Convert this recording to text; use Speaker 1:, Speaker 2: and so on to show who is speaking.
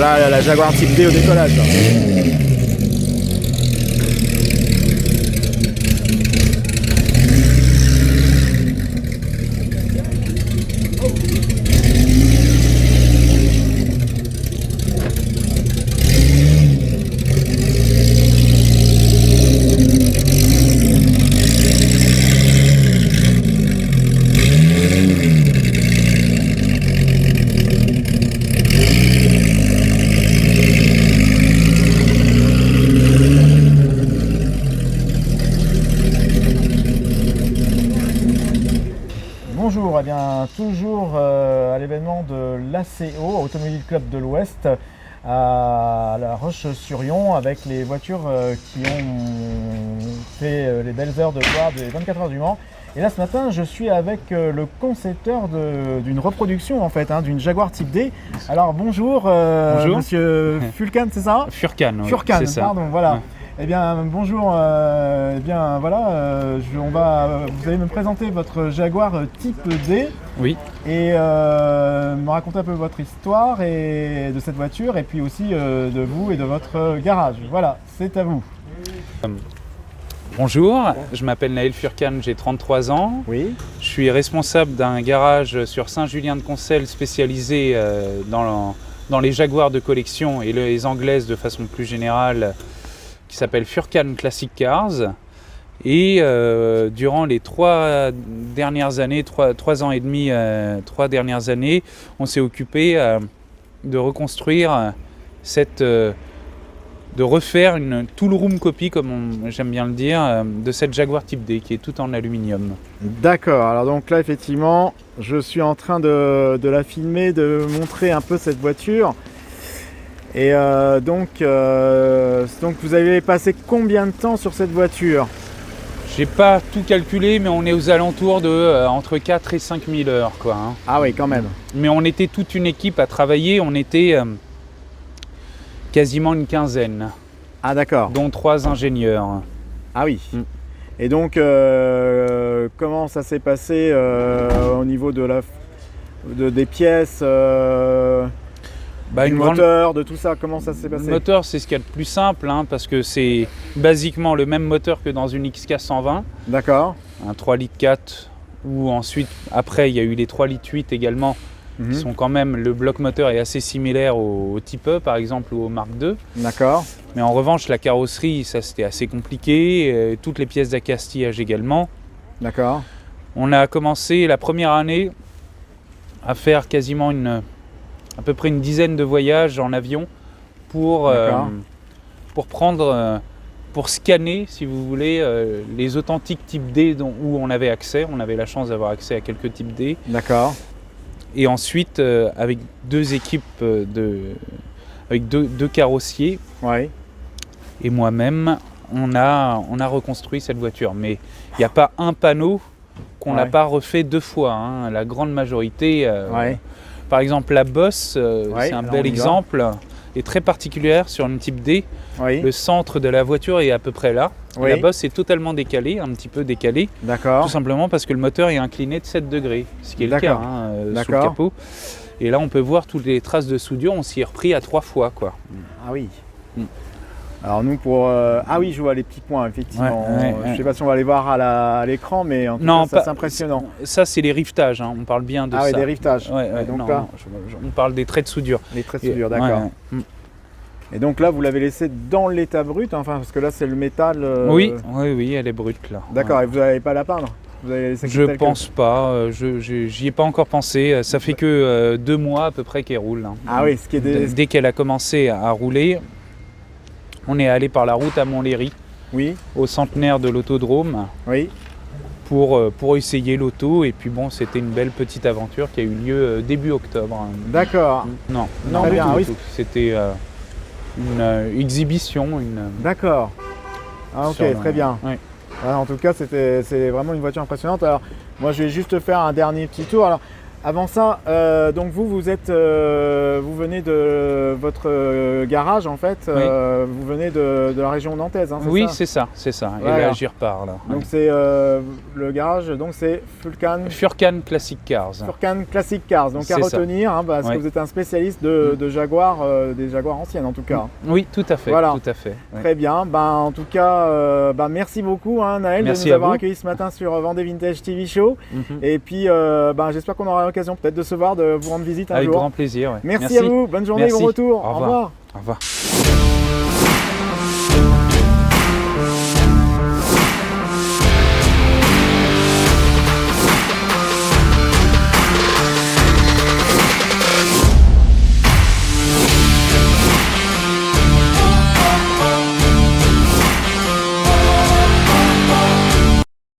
Speaker 1: Voilà la Jaguar Type D au décollage. Bonjour, eh bien, toujours à l'événement de l'ACO, Automobile Club de l'Ouest, à La Roche-sur-Yon, avec les voitures qui ont fait les belles heures de gloire des 24 heures du Mans. Et là, ce matin, je suis avec le concepteur d'une reproduction, en fait, d'une Jaguar Type D. Alors, bonjour,
Speaker 2: bonjour.
Speaker 1: Monsieur Fulcan, c'est ça?
Speaker 2: Furcan, oui,
Speaker 1: Furcan,
Speaker 2: c'est ça.
Speaker 1: Pardon, voilà.
Speaker 2: Ouais.
Speaker 1: Eh bien, bonjour, eh bien, voilà, vous allez me présenter votre Jaguar Type D.
Speaker 2: Oui.
Speaker 1: Et me raconter un peu votre histoire et de cette voiture, et puis aussi de vous et de votre garage. Voilà, c'est à vous.
Speaker 2: Bonjour, je m'appelle Naël Furcan, j'ai 33 ans.
Speaker 1: Oui.
Speaker 2: Je suis responsable d'un garage sur Saint-Julien-de-Concelles spécialisé dans les Jaguars de collection et les anglaises de façon plus générale, qui s'appelle Furcan Classic Cars. Et durant les 3 dernières années, 3 ans et demi, 3 dernières années, on s'est occupé de reconstruire de refaire une tool room copie, comme j'aime bien le dire, de cette Jaguar Type D qui est tout en aluminium.
Speaker 1: D'accord, alors donc là effectivement, je suis en train de la filmer, de montrer un peu cette voiture. Et donc vous avez passé combien de temps sur cette voiture?
Speaker 2: J'ai pas tout calculé, mais on est aux alentours de entre 4 et 5 000 heures, quoi, hein.
Speaker 1: Ah oui, quand même.
Speaker 2: Mais on était toute une équipe à travailler, on était quasiment une quinzaine.
Speaker 1: Ah d'accord.
Speaker 2: Dont 3 ingénieurs.
Speaker 1: Ah oui. Et donc comment ça s'est passé au niveau des pièces, du moteur, de tout ça, comment ça s'est passé?
Speaker 2: Le moteur, c'est ce qu'il y a de plus simple, parce que c'est basiquement le même moteur que dans une XK 120.
Speaker 1: D'accord.
Speaker 2: Un 3 litres 4, ou ensuite, après, il y a eu les 3 litres 8 également, qui sont quand même, le bloc moteur est assez similaire au Type E, par exemple, ou au Mark II.
Speaker 1: D'accord.
Speaker 2: Mais en revanche, la carrosserie, ça c'était assez compliqué, toutes les pièces d'accastillage également.
Speaker 1: D'accord. On
Speaker 2: a commencé la première année à faire quasiment à peu près une dizaine de voyages en avion pour scanner, si vous voulez, les authentiques Type D où on avait accès. On avait la chance d'avoir accès à quelques Type D.
Speaker 1: D'accord.
Speaker 2: Et ensuite, avec 2 équipes, avec deux carrossiers,
Speaker 1: ouais.
Speaker 2: Et moi-même, on a reconstruit cette voiture. Mais il n'y a pas un panneau qu'on n'a pas refait 2 fois. La grande majorité... Par exemple, la bosse, c'est un bel exemple, est très particulière sur une Type D. Oui. Le centre de la voiture est à peu près là. Oui. La bosse est totalement décalée, un petit peu décalée. D'accord. Tout simplement parce que le moteur est incliné de 7 degrés, ce qui est le cas sous le capot. Et là, on peut voir toutes les traces de soudure. On s'y est repris à 3 fois, quoi.
Speaker 1: Ah oui. Alors nous ah oui, je vois les petits points, effectivement. Je ne sais pas si on va les voir à l'écran, mais en tout cas, ça, c'est impressionnant.
Speaker 2: Ça, c'est les rivetages, on parle bien de ça.
Speaker 1: Ah oui, des rivetages.
Speaker 2: Donc là, on parle des traits de soudure.
Speaker 1: Les traits de soudure, d'accord. Et donc là, vous l'avez laissé dans l'état brut, parce que là, c'est le métal.
Speaker 2: Oui, elle est brute, là.
Speaker 1: D'accord, et vous n'allez pas la peindre?
Speaker 2: Je pense pas, j'y ai pas encore pensé. Ça fait que 2 mois à peu près qu'elle roule.
Speaker 1: Ah oui, ce qui est
Speaker 2: dès qu'elle a commencé à rouler, on est allé par la route à Montlhéry, au centenaire de l'autodrome, pour essayer l'auto. Et puis bon, c'était une belle petite aventure qui a eu lieu début octobre.
Speaker 1: D'accord.
Speaker 2: Non,
Speaker 1: bien,
Speaker 2: tout. C'était une exhibition.
Speaker 1: D'accord. Ah ok, très bien. Oui. En tout cas, c'est vraiment une voiture impressionnante. Alors, moi, je vais juste faire un dernier petit tour. Alors, Avant ça, donc vous êtes, vous venez de votre garage en fait,
Speaker 2: Oui.
Speaker 1: vous venez de la région nantaise, hein,
Speaker 2: Oui,
Speaker 1: ça
Speaker 2: c'est ça.
Speaker 1: Voilà.
Speaker 2: Et là, j'y repars là.
Speaker 1: Donc c'est le garage, donc c'est
Speaker 2: Furcan Classic Cars.
Speaker 1: Furcan Classic Cars. Donc à retenir, hein, parce que vous êtes un spécialiste de Jaguar, des Jaguars anciennes en tout cas.
Speaker 2: Oui, tout à fait.
Speaker 1: Voilà.
Speaker 2: Tout à fait.
Speaker 1: Très bien. En tout cas, merci beaucoup, hein, Naël, de nous avoir accueillis ce matin sur Vendée Vintage TV Show. Et puis, j'espère qu'on aura l'occasion peut-être de se voir, de vous rendre visite un jour.
Speaker 2: Avec grand plaisir. Ouais.
Speaker 1: Merci à vous. Bonne journée, bon retour.
Speaker 2: Au revoir. Au revoir.